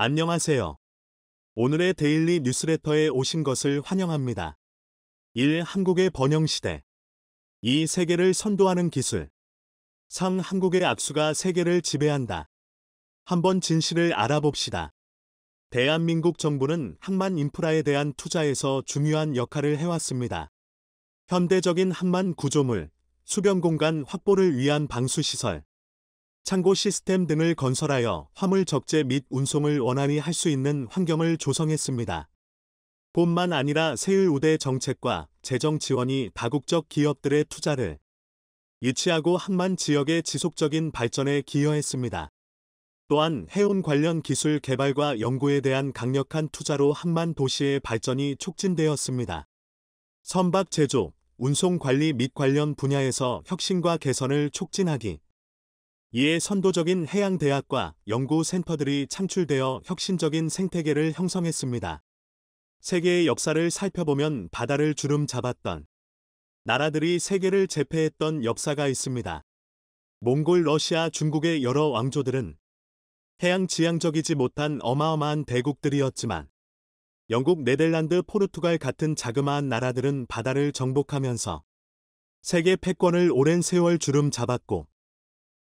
안녕하세요. 오늘의 데일리 뉴스레터에 오신 것을 환영합니다. 1. 한국의 번영시대. 2. 세계를 선도하는 기술. 3. 한국의 악수가 세계를 지배한다. 한번 진실을 알아봅시다. 대한민국 정부는 항만 인프라에 대한 투자에서 중요한 역할을 해왔습니다. 현대적인 항만 구조물, 수변 공간 확보를 위한 방수시설, 창고 시스템 등을 건설하여 화물 적재 및 운송을 원활히 할 수 있는 환경을 조성했습니다. 뿐만 아니라 세율 우대 정책과 재정 지원이 다국적 기업들의 투자를 유치하고 항만 지역의 지속적인 발전에 기여했습니다. 또한 해운 관련 기술 개발과 연구에 대한 강력한 투자로 항만 도시의 발전이 촉진되었습니다. 선박 제조, 운송 관리 및 관련 분야에서 혁신과 개선을 촉진하기. 이에 선도적인 해양대학과 연구센터들이 창출되어 혁신적인 생태계를 형성했습니다. 세계의 역사를 살펴보면 바다를 주름 잡았던 나라들이 세계를 제패했던 역사가 있습니다. 몽골, 러시아, 중국의 여러 왕조들은 해양 지향적이지 못한 어마어마한 대국들이었지만 영국, 네덜란드, 포르투갈 같은 자그마한 나라들은 바다를 정복하면서 세계 패권을 오랜 세월 주름 잡았고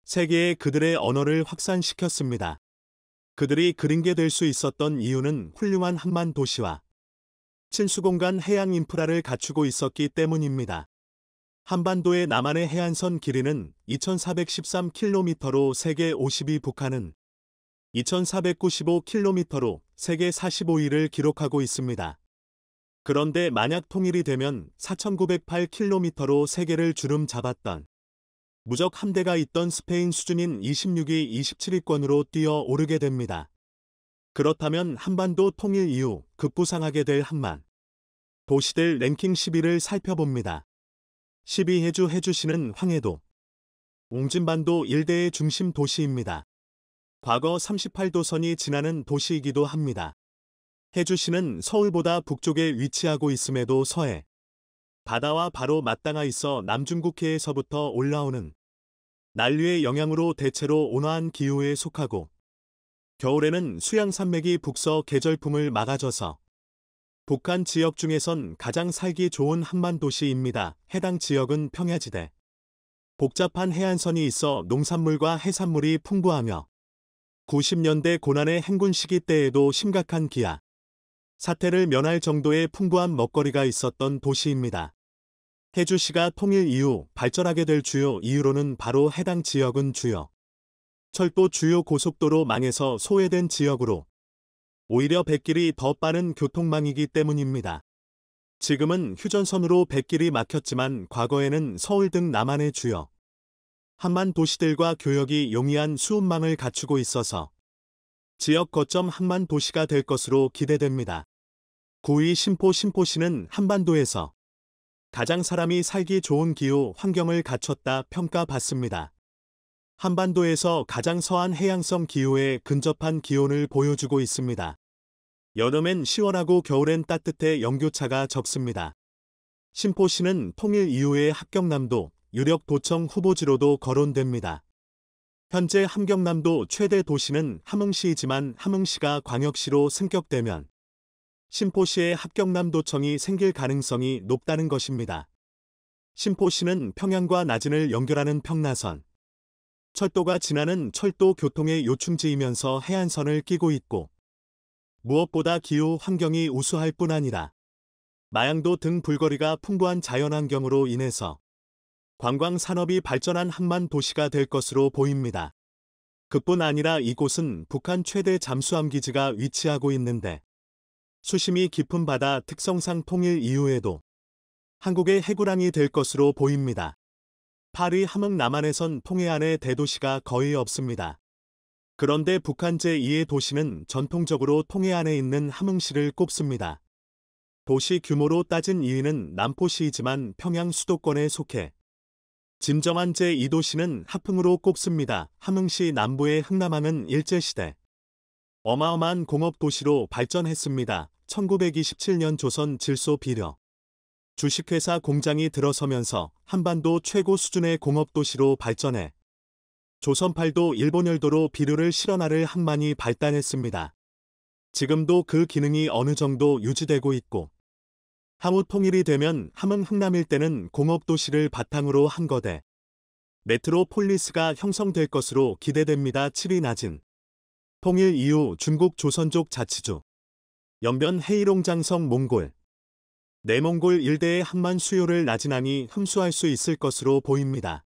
세계에 그들의 언어를 확산시켰습니다. 그들이 그린 게 될 수 있었던 이유는 훌륭한 항만 도시와 친수공간 해양 인프라를 갖추고 있었기 때문입니다. 한반도의 남한의 해안선 길이는 2413km로 세계 50위, 북한은 2495km로 세계 45위를 기록하고 있습니다. 그런데 만약 통일이 되면 4908km로 세계를 주름 잡았던 무적 함대가 있던 스페인 수준인 26위, 27위권으로 뛰어오르게 됩니다. 그렇다면 한반도 통일 이후 급부상하게 될 항만 도시들 랭킹 10위를 살펴봅니다. 10위 해주시는 황해도, 옹진반도 일대의 중심 도시입니다. 과거 38도선이 지나는 도시이기도 합니다. 해주시는 서울보다 북쪽에 위치하고 있음에도 서해 바다와 바로 맞닿아 있어 남중국해에서부터 올라오는 난류의 영향으로 대체로 온화한 기후에 속하고 겨울에는 수양산맥이 북서 계절풍을 막아줘서 북한 지역 중에선 가장 살기 좋은 항만 도시입니다. 해당 지역은 평야지대, 복잡한 해안선이 있어 농산물과 해산물이 풍부하며 90년대 고난의 행군 시기 때에도 심각한 기아 사태를 면할 정도의 풍부한 먹거리가 있었던 도시입니다. 해주시가 통일 이후 발전하게 될 주요 이유로는 바로 해당 지역은 주요 철도 주요 고속도로 망해서 소외된 지역으로 오히려 백길이 더 빠른 교통망이기 때문입니다. 지금은 휴전선으로 백길이 막혔지만 과거에는 서울 등 남한의 주요 항만 도시들과 교역이 용이한 수운망을 갖추고 있어서 지역 거점 항만 도시가 될 것으로 기대됩니다. 9위 신포시는 한반도에서 가장 사람이 살기 좋은 기후 환경을 갖췄다 평가받습니다. 한반도에서 가장 서한 해양성 기후에 근접한 기온을 보여주고 있습니다. 여름엔 시원하고 겨울엔 따뜻해 연교차가 적습니다. 신포시는 통일 이후의 합격남도 유력 도청 후보지로도 거론됩니다. 현재 함경남도 최대 도시는 함흥시이지만 함흥시가 광역시로 승격되면 신포시의 합격남도청이 생길 가능성이 높다는 것입니다. 신포시는 평양과 나진을 연결하는 평나선, 철도가 지나는 철도 교통의 요충지이면서 해안선을 끼고 있고 무엇보다 기후 환경이 우수할 뿐 아니라 마양도 등 볼거리가 풍부한 자연환경으로 인해서 관광 산업이 발전한 항만 도시가 될 것으로 보입니다. 그뿐 아니라 이곳은 북한 최대 잠수함 기지가 위치하고 있는데 수심이 깊은 바다 특성상 통일 이후에도 한국의 해구랑이 될 것으로 보입니다. 8위 함흥 남한에선 통해안의 대도시가 거의 없습니다. 그런데 북한 제2의 도시는 전통적으로 통해안에 있는 함흥시를 꼽습니다. 도시 규모로 따진 2위는 남포시이지만 평양 수도권에 속해 진정한 제2도시는 하풍으로 꼽습니다. 함흥시 남부의 흥남항은 일제시대 어마어마한 공업도시로 발전했습니다. 1927년 조선 질소 비료 주식회사 공장이 들어서면서 한반도 최고 수준의 공업도시로 발전해 조선팔도 일본열도로 비료를 실어나를 항만이 발달했습니다. 지금도 그 기능이 어느 정도 유지되고 있고, 향후 통일이 되면 함흥 흥남 일대는 공업도시를 바탕으로 한 거대 메트로폴리스가 형성될 것으로 기대됩니다. 7위 낮은 통일 이후 중국 조선족 자치주 연변 헤이롱장성 몽골 내몽골 일대의 한만 수요를 나진항이 흡수할 수 있을 것으로 보입니다.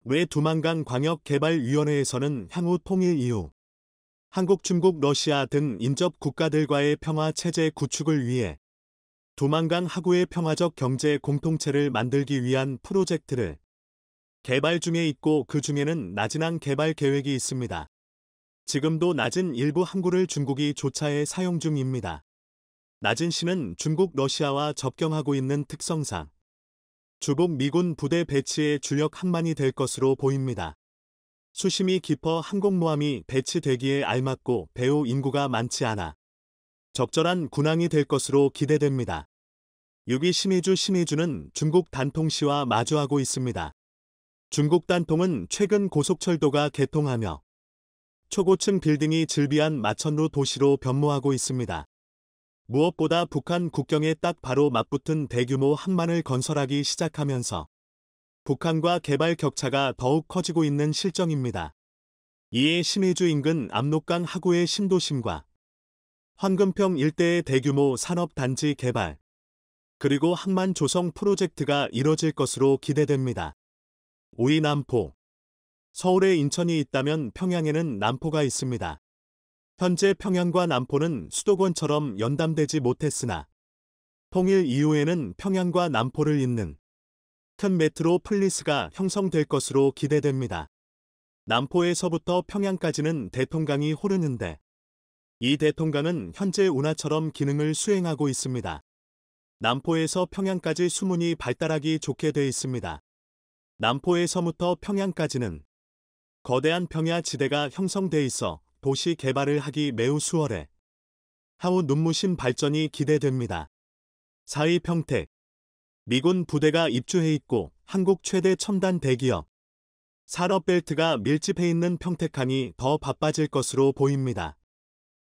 외 두만강 광역개발위원회에서는 향후 통일 이후 한국, 중국, 러시아 등 인접 국가들과의 평화 체제 구축을 위해 두만강 하구의 평화적 경제 공통체를 만들기 위한 프로젝트를 개발 중에 있고 그 중에는 나진항 개발 계획이 있습니다. 지금도 낮은 일부 항구를 중국이 조차에 사용 중입니다. 나진시는 중국, 러시아와 접경하고 있는 특성상 주북 미군 부대 배치의 주력 항만이 될 것으로 보입니다. 수심이 깊어 항공모함이 배치되기에 알맞고 배후 인구가 많지 않아 적절한 군항이 될 것으로 기대됩니다. 6위 심의주는 중국 단통시와 마주하고 있습니다. 중국 단통은 최근 고속철도가 개통하며 초고층 빌딩이 즐비한 마천루 도시로 변모하고 있습니다. 무엇보다 북한 국경에 딱 바로 맞붙은 대규모 항만을 건설하기 시작하면서 북한과 개발 격차가 더욱 커지고 있는 실정입니다. 이에 심의주 인근 압록강 하구의 신도심과 황금평 일대의 대규모 산업단지 개발, 그리고 항만 조성 프로젝트가 이뤄질 것으로 기대됩니다. 5위 남포. 서울에 인천이 있다면 평양에는 남포가 있습니다. 현재 평양과 남포는 수도권처럼 연담되지 못했으나 통일 이후에는 평양과 남포를 잇는 큰 메트로폴리스가 형성될 것으로 기대됩니다. 남포에서부터 평양까지는 대통강이 흐르는데 이 대통강은 현재 운하처럼 기능을 수행하고 있습니다. 남포에서 평양까지 수문이 발달하기 좋게 돼 있습니다. 남포에서부터 평양까지는 거대한 평야지대가 형성돼 있어 도시 개발을 하기 매우 수월해 향후 눈부신 발전이 기대됩니다. 4위 평택. 미군 부대가 입주해 있고 한국 최대 첨단 대기업 산업벨트가 밀집해 있는 평택항이 더 바빠질 것으로 보입니다.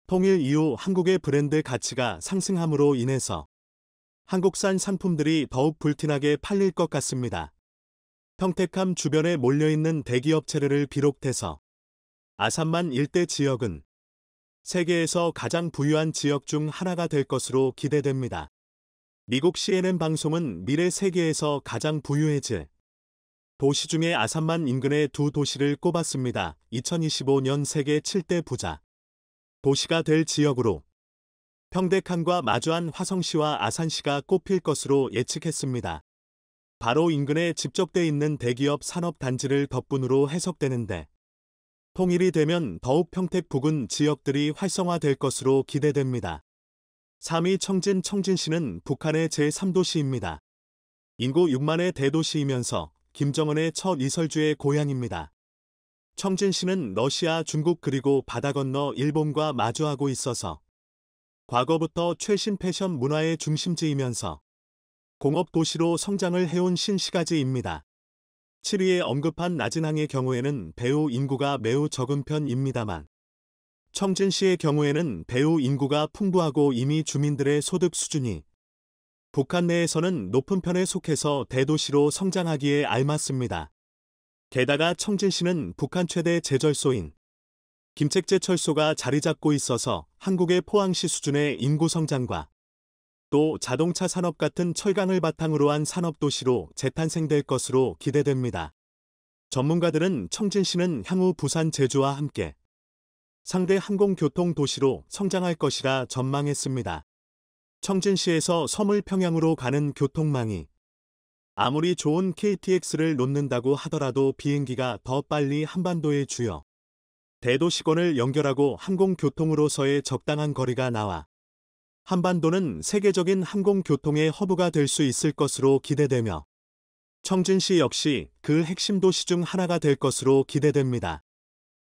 통일 이후 한국의 브랜드 가치가 상승함으로 인해서 한국산 상품들이 더욱 불티나게 팔릴 것 같습니다. 평택함 주변에 몰려있는 대기업체를 비롯해서 아산만 일대 지역은 세계에서 가장 부유한 지역 중 하나가 될 것으로 기대됩니다. 미국 CNN 방송은 미래 세계에서 가장 부유해질 도시 중에 아산만 인근의 두 도시를 꼽았습니다. 2025년 세계 7대 부자 도시가 될 지역으로 평택항과 마주한 화성시와 아산시가 꼽힐 것으로 예측했습니다. 바로 인근에 집적돼 있는 대기업 산업단지를 덕분으로 해석되는데 통일이 되면 더욱 평택 부근 지역들이 활성화될 것으로 기대됩니다. 3위 청진시는 북한의 제3도시입니다. 인구 6만의 대도시이면서 김정은의 첫 이설주의 고향입니다. 청진시는 러시아, 중국 그리고 바다 건너 일본과 마주하고 있어서 과거부터 최신 패션 문화의 중심지이면서 공업도시로 성장을 해온 신시가지입니다. 7위에 언급한 나진항의 경우에는 배후 인구가 매우 적은 편입니다만 청진시의 경우에는 배후 인구가 풍부하고 이미 주민들의 소득 수준이 북한 내에서는 높은 편에 속해서 대도시로 성장하기에 알맞습니다. 게다가 청진시는 북한 최대 제절소인 김책제철소가 자리 잡고 있어서 한국의 포항시 수준의 인구 성장과 또 자동차 산업 같은 철강을 바탕으로 한 산업도시로 재탄생될 것으로 기대됩니다. 전문가들은 청진시는 향후 부산, 제주와 함께 상대 항공교통 도시로 성장할 것이라 전망했습니다. 청진시에서 서물 평양으로 가는 교통망이 아무리 좋은 KTX를 놓는다고 하더라도 비행기가 더 빨리 한반도의 주요 대도시권을 연결하고 항공교통으로서의 적당한 거리가 나와 한반도는 세계적인 항공교통의 허브가 될 수 있을 것으로 기대되며 청진시 역시 그 핵심 도시 중 하나가 될 것으로 기대됩니다.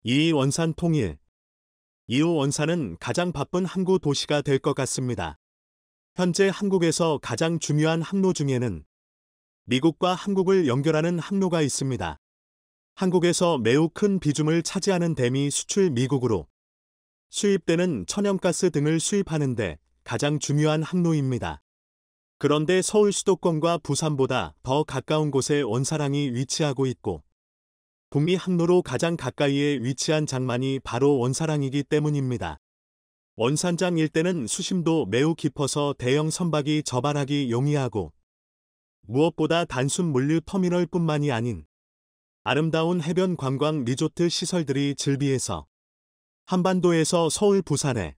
2위 원산 통일. 이후 원산은 가장 바쁜 항구 도시가 될 것 같습니다. 현재 한국에서 가장 중요한 항로 중에는 미국과 한국을 연결하는 항로가 있습니다. 한국에서 매우 큰 비중을 차지하는 댐이 수출 미국으로 수입되는 천연가스 등을 수입하는데 가장 중요한 항로입니다. 그런데 서울 수도권과 부산보다 더 가까운 곳에 원사랑이 위치하고 있고 북미 항로로 가장 가까이에 위치한 장만이 바로 원사랑이기 때문입니다. 원산장 일대는 수심도 매우 깊어서 대형 선박이 접안하기 용이하고 무엇보다 단순 물류 터미널뿐만이 아닌 아름다운 해변 관광 리조트 시설들이 즐비해서 한반도에서 서울 부산에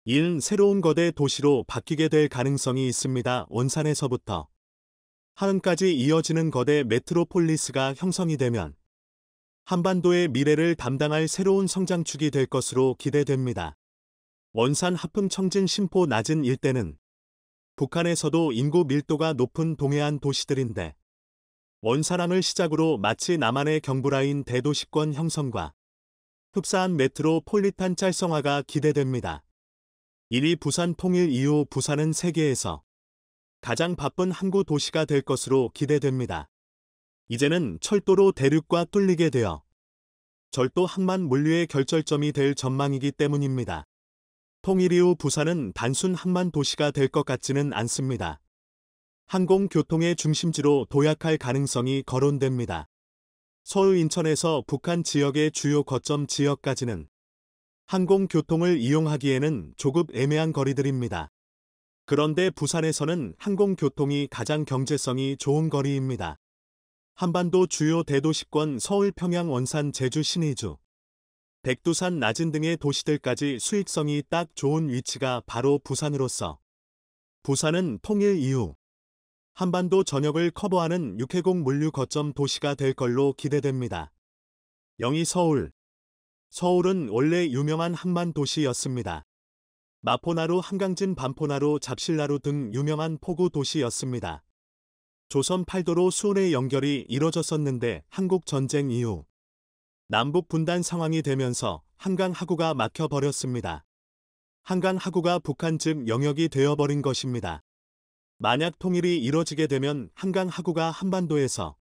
이은 새로운 거대 도시로 바뀌게 될 가능성이 있습니다. 원산에서부터 하은까지 이어지는 거대 메트로폴리스가 형성이 되면 한반도의 미래를 담당할 새로운 성장축이 될 것으로 기대됩니다. 원산 하품 청진 신포 낮은 일대는 북한에서도 인구 밀도가 높은 동해안 도시들인데 원사랑을 시작으로 마치 남한의 경부라인 대도시권 형성과 흡사한 메트로폴리탄 짤성화가 기대됩니다. 이리 부산 통일 이후 부산은 세계에서 가장 바쁜 항구 도시가 될 것으로 기대됩니다. 이제는 철도로 대륙과 뚫리게 되어 절도 항만 물류의 결절점이 될 전망이기 때문입니다. 통일 이후 부산은 단순 항만 도시가 될 것 같지는 않습니다. 항공교통의 중심지로 도약할 가능성이 거론됩니다. 서울 인천에서 북한 지역의 주요 거점 지역까지는 항공교통을 이용하기에는 조금 애매한 거리들입니다. 그런데 부산에서는 항공교통이 가장 경제성이 좋은 거리입니다. 한반도 주요 대도시권 서울, 평양, 원산, 제주, 신의주, 백두산, 나진 등의 도시들까지 수익성이 딱 좋은 위치가 바로 부산으로서 부산은 통일 이후 한반도 전역을 커버하는 육해공 물류 거점 도시가 될 걸로 기대됩니다. 영희 서울. 서울은 원래 유명한 항만 도시였습니다. 마포나루, 한강진, 반포나루, 잡실나루 등 유명한 포구 도시였습니다. 조선 팔도로 수원의 연결이 이뤄졌었는데 한국 전쟁 이후 남북 분단 상황이 되면서 한강 하구가 막혀버렸습니다. 한강 하구가 북한 즉 영역이 되어버린 것입니다. 만약 통일이 이뤄지게 되면 한강 하구가 한반도에서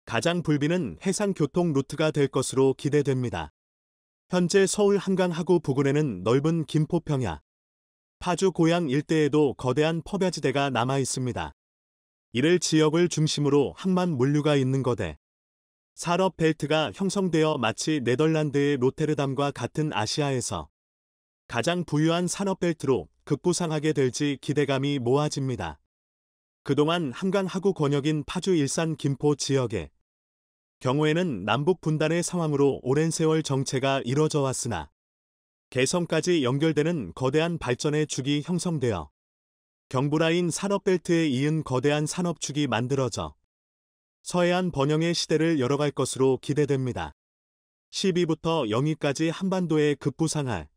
가장 불비는 해상 교통 루트가 될 것으로 기대됩니다. 현재 서울 한강 하구 부근에는 넓은 김포평야, 파주 고양 일대에도 거대한 포벼지대가 남아 있습니다. 이를 지역을 중심으로 항만 물류가 있는 거대 산업 벨트가 형성되어 마치 네덜란드의 로테르담과 같은 아시아에서 가장 부유한 산업 벨트로 급부상하게 될지 기대감이 모아집니다. 그동안 한강 하구 권역인 파주, 일산, 김포 지역의 경우에는 남북 분단의 상황으로 오랜 세월 정체가 이뤄져 왔으나 개성까지 연결되는 거대한 발전의 축이 형성되어 경부라인 산업벨트에 이은 거대한 산업축이 만들어져 서해안 번영의 시대를 열어갈 것으로 기대됩니다. 10위부터 영위까지 한반도에 급부상할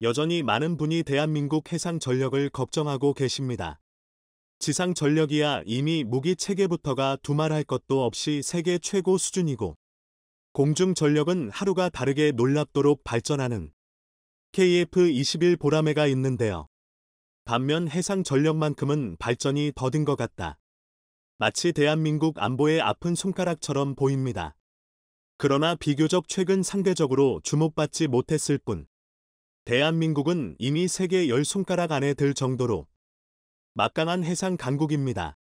여전히 많은 분이 대한민국 해상전력을 걱정하고 계십니다. 지상전력이야 이미 무기 체계부터가 두말할 것도 없이 세계 최고 수준이고 공중전력은 하루가 다르게 놀랍도록 발전하는 KF-21 보라매가 있는데요. 반면 해상전력만큼은 발전이 더딘 것 같다. 마치 대한민국 안보의 아픈 손가락처럼 보입니다. 그러나 비교적 최근 상대적으로 주목받지 못했을 뿐 대한민국은 이미 세계 10손가락 안에 들 정도로 막강한 해상 강국입니다.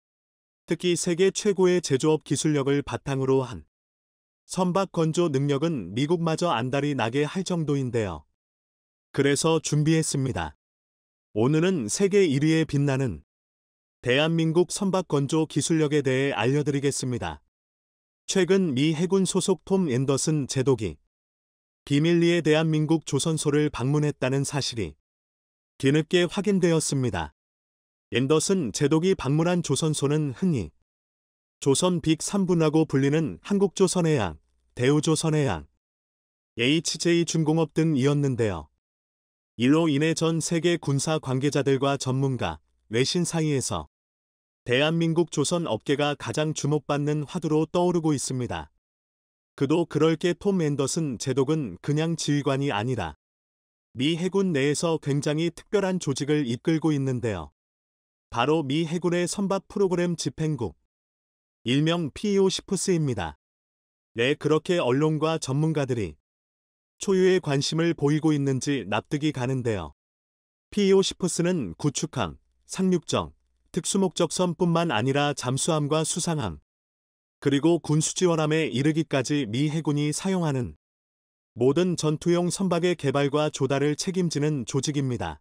특히 세계 최고의 제조업 기술력을 바탕으로 한 선박 건조 능력은 미국마저 안달이 나게 할 정도인데요. 그래서 준비했습니다. 오늘은 세계 1위에 빛나는 대한민국 선박 건조 기술력에 대해 알려드리겠습니다. 최근 미 해군 소속 톰 앤더슨 제독이 비밀리에 대한민국 조선소를 방문했다는 사실이 뒤늦게 확인되었습니다. 앤더슨 제독이 방문한 조선소는 흔히 조선 빅 3부라고 불리는 한국조선해양, 대우조선해양, HJ중공업 등이었는데요. 이로 인해 전 세계 군사 관계자들과 전문가, 외신 사이에서 대한민국 조선 업계가 가장 주목받는 화두로 떠오르고 있습니다. 그도 그럴 게 톰 앤더슨 제독은 그냥 지휘관이 아니라 미 해군 내에서 굉장히 특별한 조직을 이끌고 있는데요. 바로 미 해군의 선박 프로그램 집행국, 일명 PEO-10입니다. 왜 그렇게 언론과 전문가들이 초유의 관심을 보이고 있는지 납득이 가는데요. PEO시프스는 구축함, 상륙정, 특수목적선뿐만 아니라 잠수함과 수상함, 그리고 군수지원함에 이르기까지 미 해군이 사용하는 모든 전투용 선박의 개발과 조달을 책임지는 조직입니다.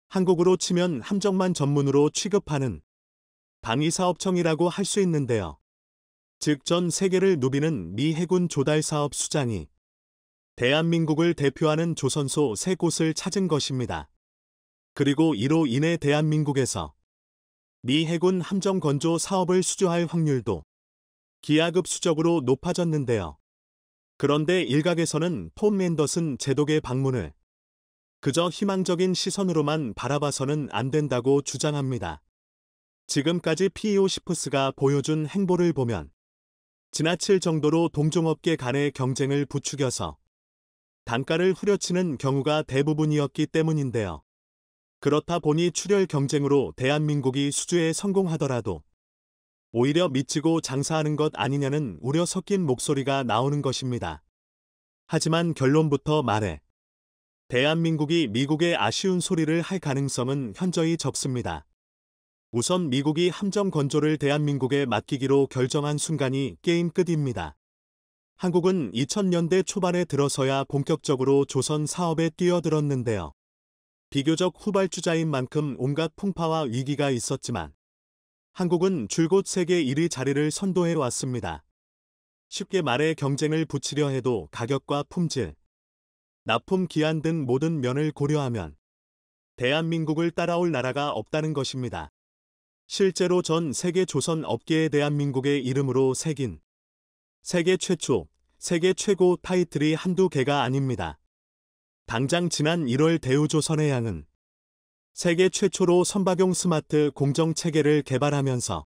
한국으로 치면 함정만 전문으로 취급하는 방위사업청이라고 할 수 있는데요. 즉 전 세계를 누비는 미 해군 조달 사업 수장이 대한민국을 대표하는 조선소 3곳을 찾은 것입니다. 그리고 이로 인해 대한민국에서 미 해군 함정 건조 사업을 수주할 확률도 기하급수적으로 높아졌는데요. 그런데 일각에서는 톰 앤더슨 제독의 방문을 그저 희망적인 시선으로만 바라봐서는 안 된다고 주장합니다. 지금까지 PEO시프스가 보여준 행보를 보면 지나칠 정도로 동종업계 간의 경쟁을 부추겨서 단가를 후려치는 경우가 대부분이었기 때문인데요. 그렇다 보니 출혈 경쟁으로 대한민국이 수주에 성공하더라도 오히려 미치고 장사하는 것 아니냐는 우려 섞인 목소리가 나오는 것입니다. 하지만 결론부터 말해 대한민국이 미국의 아쉬운 소리를 할 가능성은 현저히 적습니다. 우선 미국이 함정 건조를 대한민국에 맡기기로 결정한 순간이 게임 끝입니다. 한국은 2000년대 초반에 들어서야 본격적으로 조선 사업에 뛰어들었는데요. 비교적 후발주자인 만큼 온갖 풍파와 위기가 있었지만 한국은 줄곧 세계 1위 자리를 선도해 왔습니다. 쉽게 말해 경쟁을 붙이려 해도 가격과 품질, 납품 기한 등 모든 면을 고려하면 대한민국을 따라올 나라가 없다는 것입니다. 실제로 전 세계 조선 업계에 대한민국의 이름으로 새긴 세계 최초, 세계 최고 타이틀이 한두 개가 아닙니다. 당장 지난 1월 대우조선해양은 세계 최초로 선박용 스마트 공정체계를 개발하면서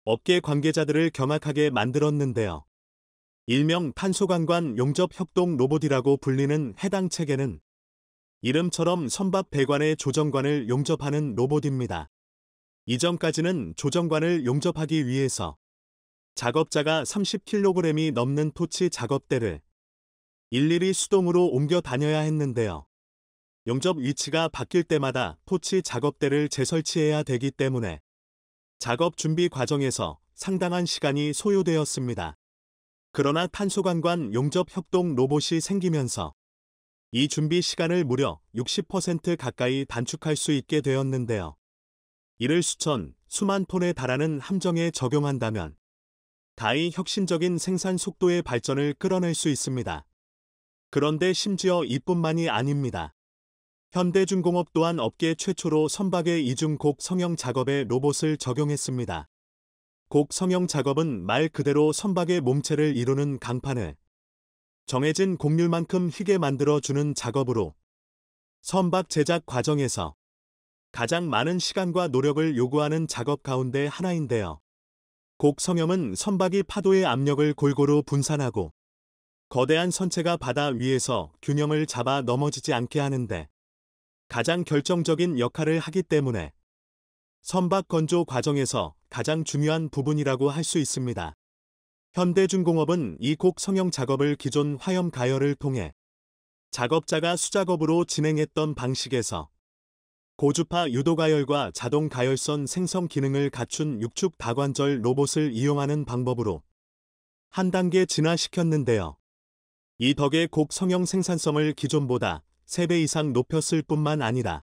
업계 관계자들을 경악하게 만들었는데요. 일명 탄소관관 용접협동 로봇이라고 불리는 해당 체계는 이름처럼 선박 배관의 조정관을 용접하는 로봇입니다. 이전까지는 조정관을 용접하기 위해서 작업자가 30kg이 넘는 토치 작업대를 일일이 수동으로 옮겨 다녀야 했는데요. 용접 위치가 바뀔 때마다 토치 작업대를 재설치해야 되기 때문에 작업 준비 과정에서 상당한 시간이 소요되었습니다. 그러나 탄소관관 용접 협동 로봇이 생기면서 이 준비 시간을 무려 60% 가까이 단축할 수 있게 되었는데요. 이를 수천, 수만 톤에 달하는 함정에 적용한다면 가히 혁신적인 생산 속도의 발전을 끌어낼 수 있습니다. 그런데 심지어 이뿐만이 아닙니다. 현대중공업 또한 업계 최초로 선박의 이중 곡 성형 작업에 로봇을 적용했습니다. 곡 성형 작업은 말 그대로 선박의 몸체를 이루는 강판을 정해진 곡률만큼 휘게 만들어주는 작업으로 선박 제작 과정에서 가장 많은 시간과 노력을 요구하는 작업 가운데 하나인데요. 곡 성형은 선박이 파도의 압력을 골고루 분산하고 거대한 선체가 바다 위에서 균형을 잡아 넘어지지 않게 하는데 가장 결정적인 역할을 하기 때문에 선박 건조 과정에서 가장 중요한 부분이라고 할 수 있습니다. 현대중공업은 이 곡 성형 작업을 기존 화염 가열을 통해 작업자가 수작업으로 진행했던 방식에서 고주파 유도 가열과 자동 가열선 생성 기능을 갖춘 육축 다관절 로봇을 이용하는 방법으로 한 단계 진화시켰는데요. 이 덕에 곡 성형 생산성을 기존보다 3배 이상 높였을 뿐만 아니라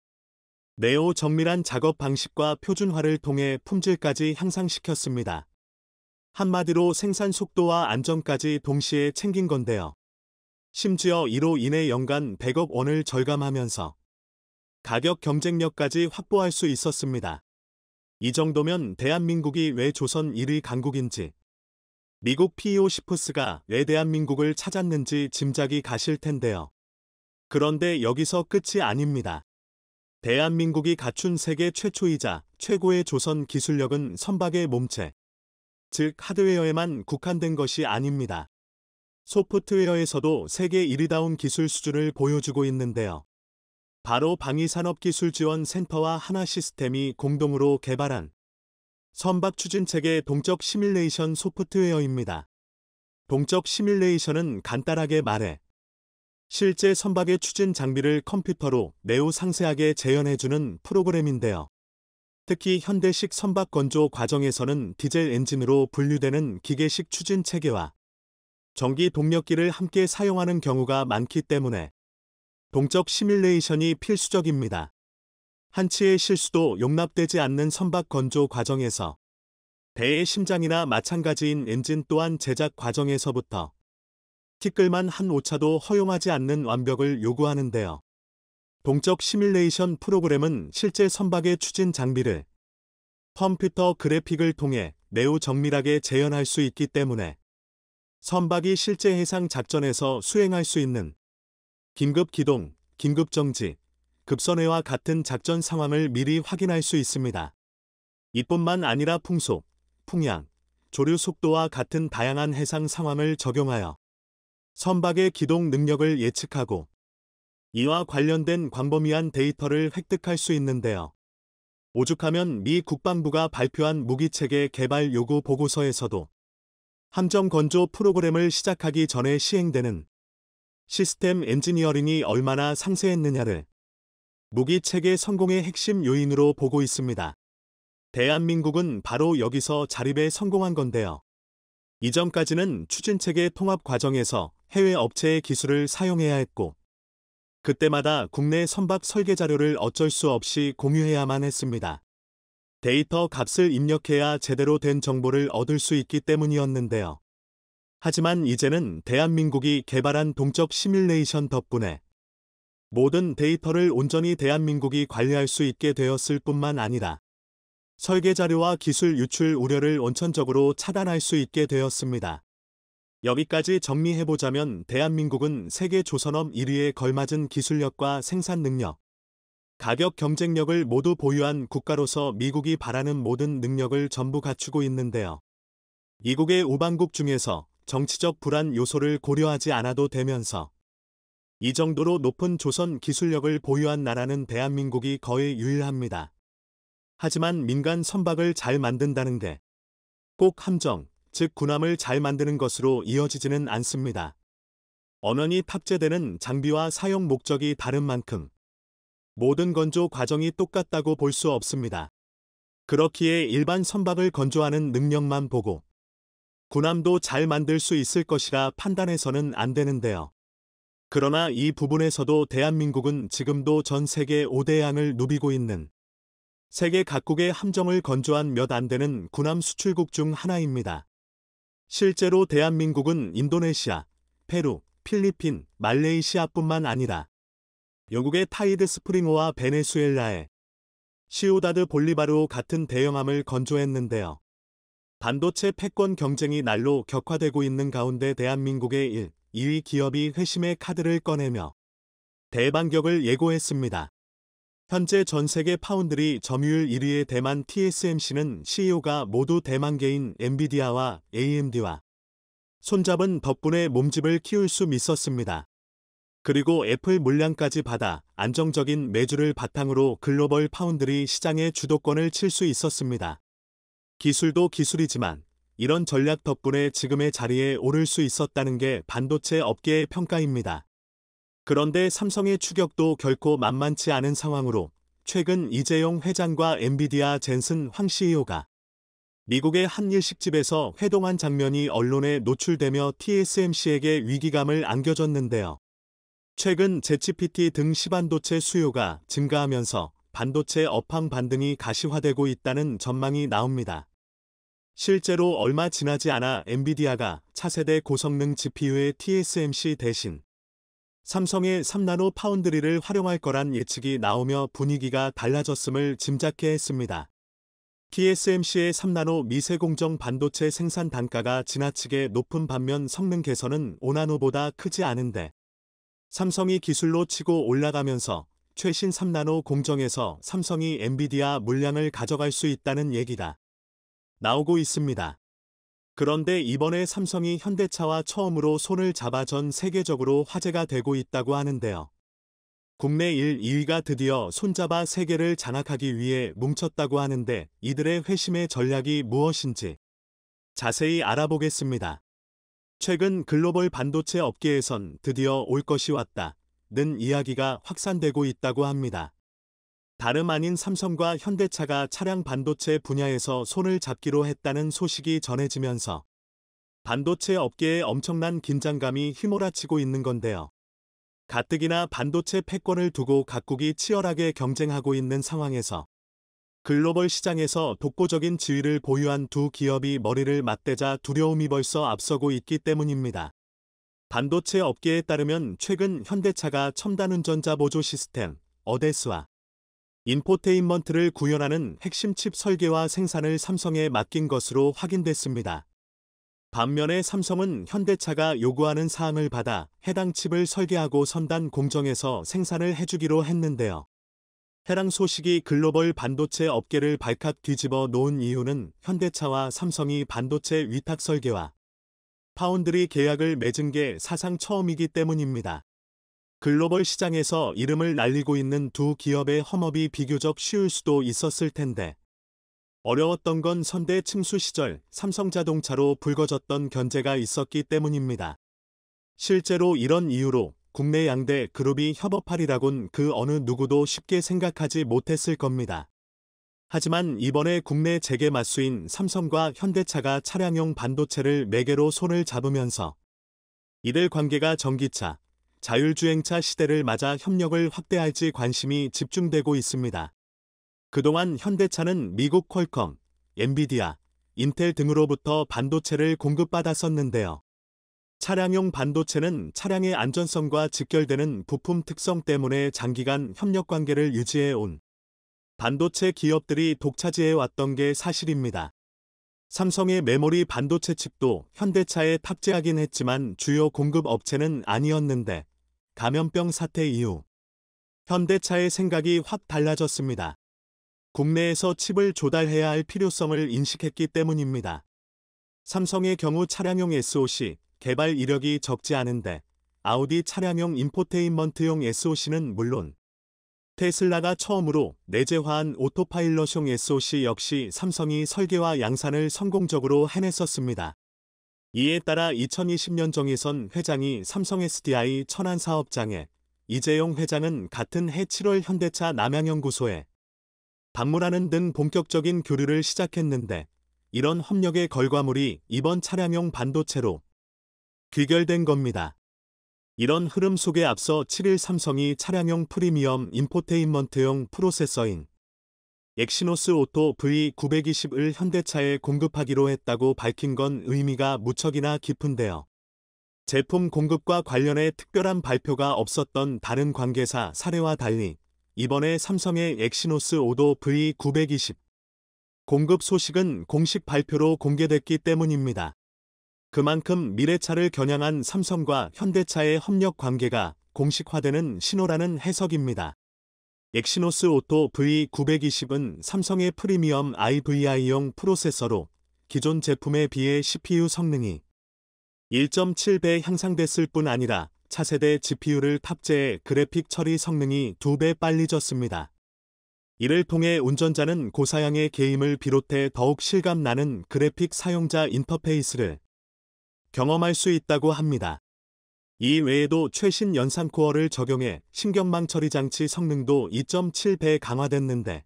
네오 정밀한 작업 방식과 표준화를 통해 품질까지 향상시켰습니다. 한마디로 생산 속도와 안전까지 동시에 챙긴 건데요. 심지어 이로 인해 연간 100억 원을 절감하면서 가격 경쟁력까지 확보할 수 있었습니다. 이 정도면 대한민국이 왜 조선 1위 강국인지, 미국 PEO시프스가 왜 대한민국을 찾았는지 짐작이 가실 텐데요. 그런데 여기서 끝이 아닙니다. 대한민국이 갖춘 세계 최초이자 최고의 조선 기술력은 선박의 몸체, 즉 하드웨어에만 국한된 것이 아닙니다. 소프트웨어에서도 세계 1위다운 기술 수준을 보여주고 있는데요. 바로 방위산업기술지원센터와 하나시스템이 공동으로 개발한 선박 추진체계 동적 시뮬레이션 소프트웨어입니다. 동적 시뮬레이션은 간단하게 말해 실제 선박의 추진 장비를 컴퓨터로 매우 상세하게 재현해주는 프로그램인데요. 특히 현대식 선박 건조 과정에서는 디젤 엔진으로 분류되는 기계식 추진 체계와 전기 동력기를 함께 사용하는 경우가 많기 때문에 동적 시뮬레이션이 필수적입니다. 한치의 실수도 용납되지 않는 선박 건조 과정에서 배의 심장이나 마찬가지인 엔진 또한 제작 과정에서부터 티끌만 한 오차도 허용하지 않는 완벽을 요구하는데요. 동적 시뮬레이션 프로그램은 실제 선박의 추진 장비를 컴퓨터 그래픽을 통해 매우 정밀하게 재현할 수 있기 때문에 선박이 실제 해상 작전에서 수행할 수 있는 긴급 기동, 긴급 정지, 급선회와 같은 작전 상황을 미리 확인할 수 있습니다. 이뿐만 아니라 풍속, 풍향, 조류 속도와 같은 다양한 해상 상황을 적용하여 선박의 기동 능력을 예측하고 이와 관련된 광범위한 데이터를 획득할 수 있는데요. 오죽하면 미 국방부가 발표한 무기체계 개발 요구 보고서에서도 함정 건조 프로그램을 시작하기 전에 시행되는 시스템 엔지니어링이 얼마나 상세했느냐를 무기체계 성공의 핵심 요인으로 보고 있습니다. 대한민국은 바로 여기서 자립에 성공한 건데요. 이전까지는 추진체계 통합 과정에서 해외 업체의 기술을 사용해야 했고 그때마다 국내 선박 설계 자료를 어쩔 수 없이 공유해야만 했습니다. 데이터 값을 입력해야 제대로 된 정보를 얻을 수 있기 때문이었는데요. 하지만 이제는 대한민국이 개발한 동적 시뮬레이션 덕분에 모든 데이터를 온전히 대한민국이 관리할 수 있게 되었을 뿐만 아니라 설계 자료와 기술 유출 우려를 원천적으로 차단할 수 있게 되었습니다. 여기까지 정리해보자면 대한민국은 세계 조선업 1위에 걸맞은 기술력과 생산 능력, 가격 경쟁력을 모두 보유한 국가로서 미국이 바라는 모든 능력을 전부 갖추고 있는데요. 이국의 우방국 중에서 정치적 불안 요소를 고려하지 않아도 되면서 이 정도로 높은 조선 기술력을 보유한 나라는 대한민국이 거의 유일합니다. 하지만 민간 선박을 잘 만든다는 게 꼭 함정, 즉 군함을 잘 만드는 것으로 이어지지는 않습니다. 엄연히 탑재되는 장비와 사용 목적이 다른 만큼 모든 건조 과정이 똑같다고 볼 수 없습니다. 그렇기에 일반 선박을 건조하는 능력만 보고 군함도 잘 만들 수 있을 것이라 판단해서는 안 되는데요. 그러나 이 부분에서도 대한민국은 지금도 전 세계 5대 양을 누비고 있는 세계 각국의 함정을 건조한 몇 안 되는 군함 수출국 중 하나입니다. 실제로 대한민국은 인도네시아, 페루, 필리핀, 말레이시아뿐만 아니라 영국의 타이드 스프링호와 베네수엘라의 시우다드 볼리바르호 같은 대형함을 건조했는데요. 반도체 패권 경쟁이 날로 격화되고 있는 가운데 대한민국의 1, 2위 기업이 회심의 카드를 꺼내며 대반격을 예고했습니다. 현재 전 세계 파운드리 점유율 1위의 대만 TSMC는 CEO가 모두 대만계인 엔비디아와 AMD와 손잡은 덕분에 몸집을 키울 수 있었습니다. 그리고 애플 물량까지 받아 안정적인 매출을 바탕으로 글로벌 파운드리 시장의 주도권을 칠 수 있었습니다. 기술도 기술이지만 이런 전략 덕분에 지금의 자리에 오를 수 있었다는 게 반도체 업계의 평가입니다. 그런데 삼성의 추격도 결코 만만치 않은 상황으로 최근 이재용 회장과 엔비디아 젠슨 황 CEO가 미국의 한 일식집에서 회동한 장면이 언론에 노출되며 TSMC에게 위기감을 안겨줬는데요. 최근 챗GPT 등 시반도체 수요가 증가하면서 반도체 업황 반등이 가시화되고 있다는 전망이 나옵니다. 실제로 얼마 지나지 않아 엔비디아가 차세대 고성능 GPU의 TSMC 대신 삼성의 3나노 파운드리를 활용할 거란 예측이 나오며 분위기가 달라졌음을 짐작케 했습니다. TSMC의 3나노 미세공정 반도체 생산 단가가 지나치게 높은 반면 성능 개선은 5나노보다 크지 않은데 삼성이 기술로 치고 올라가면서 최신 3나노 공정에서 삼성이 엔비디아 물량을 가져갈 수 있다는 얘기가 나오고 있습니다. 그런데 이번에 삼성이 현대차와 처음으로 손을 잡아 전 세계적으로 화제가 되고 있다고 하는데요. 국내 1, 2위가 드디어 손잡아 세계를 장악하기 위해 뭉쳤다고 하는데 이들의 회심의 전략이 무엇인지 자세히 알아보겠습니다. 최근 글로벌 반도체 업계에선 드디어 올 것이 왔다는 이야기가 확산되고 있다고 합니다. 다름 아닌 삼성과 현대차가 차량 반도체 분야에서 손을 잡기로 했다는 소식이 전해지면서 반도체 업계에 엄청난 긴장감이 휘몰아치고 있는 건데요. 가뜩이나 반도체 패권을 두고 각국이 치열하게 경쟁하고 있는 상황에서 글로벌 시장에서 독보적인 지위를 보유한 두 기업이 머리를 맞대자 두려움이 벌써 앞서고 있기 때문입니다. 반도체 업계에 따르면 최근 현대차가 첨단 운전자 보조 시스템, 어데스와 인포테인먼트를 구현하는 핵심 칩 설계와 생산을 삼성에 맡긴 것으로 확인됐습니다. 반면에 삼성은 현대차가 요구하는 사항을 받아 해당 칩을 설계하고 선단 공정에서 생산을 해주기로 했는데요. 해당 소식이 글로벌 반도체 업계를 발칵 뒤집어 놓은 이유는 현대차와 삼성이 반도체 위탁 설계와 파운드리 계약을 맺은 게 사상 처음이기 때문입니다. 글로벌 시장에서 이름을 날리고 있는 두 기업의 험업이 비교적 쉬울 수도 있었을 텐데 어려웠던 건 선대 층수 시절 삼성자동차로 불거졌던 견제가 있었기 때문입니다. 실제로 이런 이유로 국내 양대 그룹이 협업하리라곤 그 어느 누구도 쉽게 생각하지 못했을 겁니다. 하지만 이번에 국내 재계 맞수인 삼성과 현대차가 차량용 반도체를 매개로 손을 잡으면서 이들 관계가 전기차, 자율주행차 시대를 맞아 협력을 확대할지 관심이 집중되고 있습니다. 그동안 현대차는 미국 퀄컴, 엔비디아, 인텔 등으로부터 반도체를 공급받았었는데요. 차량용 반도체는 차량의 안전성과 직결되는 부품 특성 때문에 장기간 협력 관계를 유지해온 반도체 기업들이 독차지해왔던 게 사실입니다. 삼성의 메모리 반도체 칩도 현대차에 탑재하긴 했지만 주요 공급 업체는 아니었는데 감염병 사태 이후 현대차의 생각이 확 달라졌습니다. 국내에서 칩을 조달해야 할 필요성을 인식했기 때문입니다. 삼성의 경우 차량용 SoC 개발 이력이 적지 않은데 아우디 차량용 인포테인먼트용 SoC는 물론 테슬라가 처음으로 내재화한 오토파일럿용 SoC 역시 삼성이 설계와 양산을 성공적으로 해냈었습니다. 이에 따라 2020년 정의선 회장이 삼성 SDI 천안 사업장에, 이재용 회장은 같은 해 7월 현대차 남양연구소에 방문하는 등 본격적인 교류를 시작했는데 이런 협력의 결과물이 이번 차량용 반도체로 귀결된 겁니다. 이런 흐름 속에 앞서 7일 삼성이 차량용 프리미엄 인포테인먼트용 프로세서인 엑시노스 오토 V920을 현대차에 공급하기로 했다고 밝힌 건 의미가 무척이나 깊은데요. 제품 공급과 관련해 특별한 발표가 없었던 다른 관계사 사례와 달리 이번에 삼성의 엑시노스 오도 V920 공급 소식은 공식 발표로 공개됐기 때문입니다. 그만큼 미래차를 겨냥한 삼성과 현대차의 협력 관계가 공식화되는 신호라는 해석입니다. 엑시노스 오토 V920은 삼성의 프리미엄 IVI용 프로세서로 기존 제품에 비해 CPU 성능이 1.7배 향상됐을 뿐 아니라 차세대 GPU를 탑재해 그래픽 처리 성능이 2배 빨리 졌습니다. 이를 통해 운전자는 고사양의 게임을 비롯해 더욱 실감나는 그래픽 사용자 인터페이스를 경험할 수 있다고 합니다. 이 외에도 최신 연산 코어를 적용해 신경망 처리 장치 성능도 2.7배 강화됐는데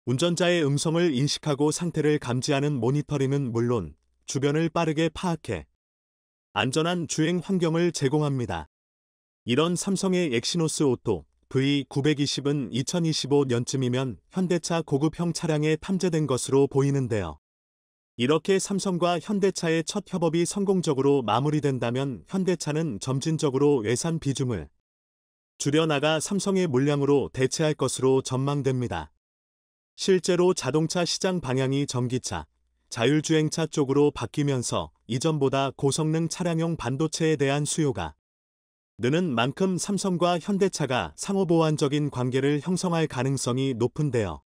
운전자의 음성을 인식하고 상태를 감지하는 모니터링은 물론 주변을 빠르게 파악해 안전한 주행 환경을 제공합니다. 이런 삼성의 엑시노스 오토 V920은 2025년쯤이면 현대차 고급형 차량에 탑재된 것으로 보이는데요. 이렇게 삼성과 현대차의 첫 협업이 성공적으로 마무리된다면 현대차는 점진적으로 외산 비중을 줄여나가 삼성의 물량으로 대체할 것으로 전망됩니다. 실제로 자동차 시장 방향이 전기차, 자율주행차 쪽으로 바뀌면서 이전보다 고성능 차량용 반도체에 대한 수요가 느는 만큼 삼성과 현대차가 상호보완적인 관계를 형성할 가능성이 높은데요.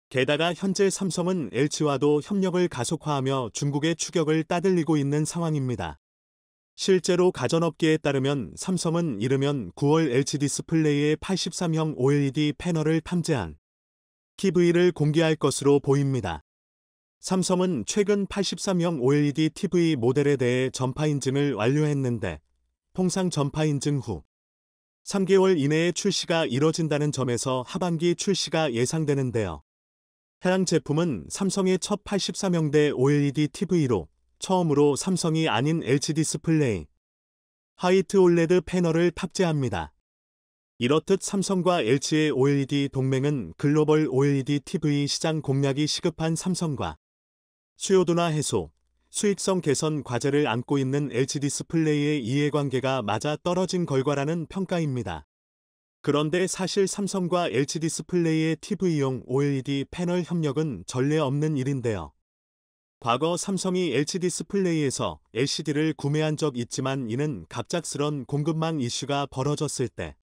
게다가 현재 삼성은 LG와도 협력을 가속화하며 중국의 추격을 따돌리고 있는 상황입니다. 실제로 가전업계에 따르면 삼성은 이르면 9월 LG 디스플레이의 83형 OLED 패널을 탑재한 TV를 공개할 것으로 보입니다. 삼성은 최근 83형 OLED TV 모델에 대해 전파 인증을 완료했는데 통상 전파 인증 후 3개월 이내에 출시가 이뤄진다는 점에서 하반기 출시가 예상되는데요. 해당 제품은 삼성의 첫 83형대 OLED TV로 처음으로 삼성이 아닌 LG 디스플레이, 화이트 올레드 패널을 탑재합니다. 이렇듯 삼성과 LG의 OLED 동맹은 글로벌 OLED TV 시장 공략이 시급한 삼성과 수요도나 해소, 수익성 개선 과제를 안고 있는 LG 디스플레이의 이해관계가 맞아 떨어진 결과라는 평가입니다. 그런데 사실 삼성과 LG 디스플레이의 TV용 OLED 패널 협력은 전례 없는 일인데요. 과거 삼성이 LG 디스플레이에서 LCD를 구매한 적 있지만 이는 갑작스런 공급망 이슈가 벌어졌을 때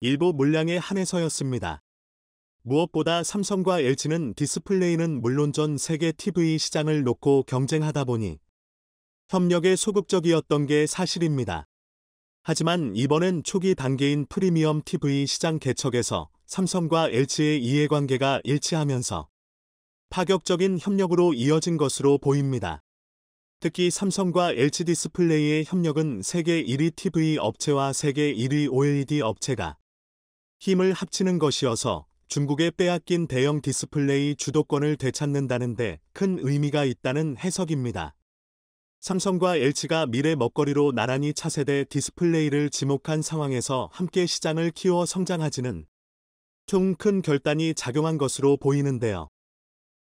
일부 물량에 한해서였습니다. 무엇보다 삼성과 LG는 디스플레이는 물론 전 세계 TV 시장을 놓고 경쟁하다 보니 협력에 소극적이었던 게 사실입니다. 하지만 이번엔 초기 단계인 프리미엄 TV 시장 개척에서 삼성과 LG의 이해관계가 일치하면서 파격적인 협력으로 이어진 것으로 보입니다. 특히 삼성과 LG 디스플레이의 협력은 세계 1위 TV 업체와 세계 1위 OLED 업체가 힘을 합치는 것이어서 중국에 빼앗긴 대형 디스플레이 주도권을 되찾는다는 데 큰 의미가 있다는 해석입니다. 삼성과 LG가 미래 먹거리로 나란히 차세대 디스플레이를 지목한 상황에서 함께 시장을 키워 성장하지는 좀 큰 결단이 작용한 것으로 보이는데요.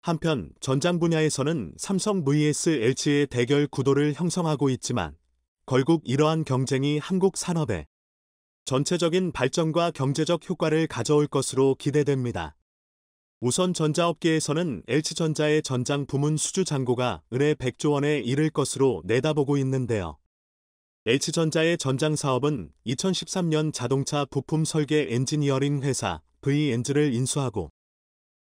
한편 전장 분야에서는 삼성 vs LG의 대결 구도를 형성하고 있지만 결국 이러한 경쟁이 한국 산업에 전체적인 발전과 경제적 효과를 가져올 것으로 기대됩니다. 우선 전자업계에서는 LG전자의 전장 부문 수주 잔고가 은혜 100조 원에 이를 것으로 내다보고 있는데요. LG전자의 전장 사업은 2013년 자동차 부품 설계 엔지니어링 회사 VENG를 인수하고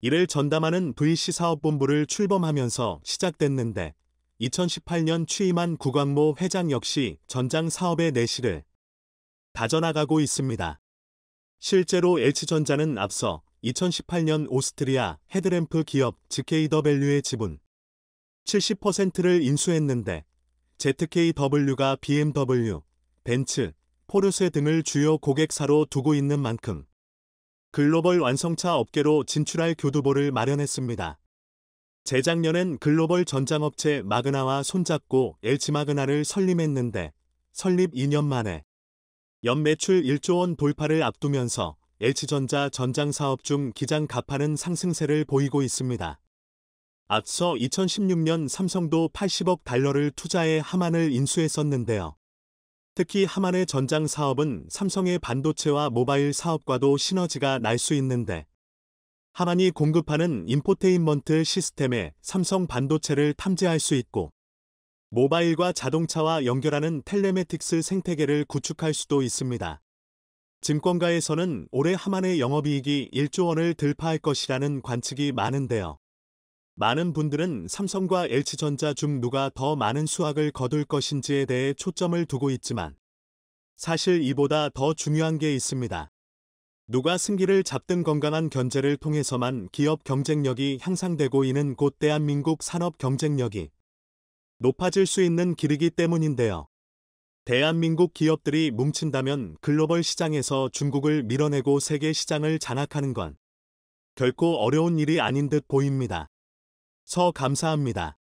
이를 전담하는 VC사업본부를 출범하면서 시작됐는데 2018년 취임한 구광모 회장 역시 전장 사업의 내실을 다져나가고 있습니다. 실제로 LG전자는 앞서 2018년 오스트리아 헤드램프 기업 ZKW의 지분 70%를 인수했는데 ZKW가 BMW, 벤츠, 포르쉐 등을 주요 고객사로 두고 있는 만큼 글로벌 완성차 업계로 진출할 교두보를 마련했습니다. 재작년엔 글로벌 전장업체 마그나와 손잡고 LG마그나를 설립했는데 설립 2년 만에 연매출 1조 원 돌파를 앞두면서 LG전자 전장 사업 중 기장 가파른 상승세를 보이고 있습니다. 앞서 2016년 삼성도 80억 달러를 투자해 하만을 인수했었는데요. 특히 하만의 전장 사업은 삼성의 반도체와 모바일 사업과도 시너지가 날 수 있는데 하만이 공급하는 인포테인먼트 시스템에 삼성 반도체를 탐지할 수 있고 모바일과 자동차와 연결하는 텔레매틱스 생태계를 구축할 수도 있습니다. 증권가에서는 올해 하만의 영업이익이 1조 원을 돌파할 것이라는 관측이 많은데요. 많은 분들은 삼성과 LG전자 중 누가 더 많은 수확을 거둘 것인지에 대해 초점을 두고 있지만 사실 이보다 더 중요한 게 있습니다. 누가 승기를 잡든 건강한 견제를 통해서만 기업 경쟁력이 향상되고 이는 곧 대한민국 산업 경쟁력이 높아질 수 있는 길이기 때문인데요. 대한민국 기업들이 뭉친다면 글로벌 시장에서 중국을 밀어내고 세계 시장을 장악하는 건 결코 어려운 일이 아닌 듯 보입니다. 감사합니다.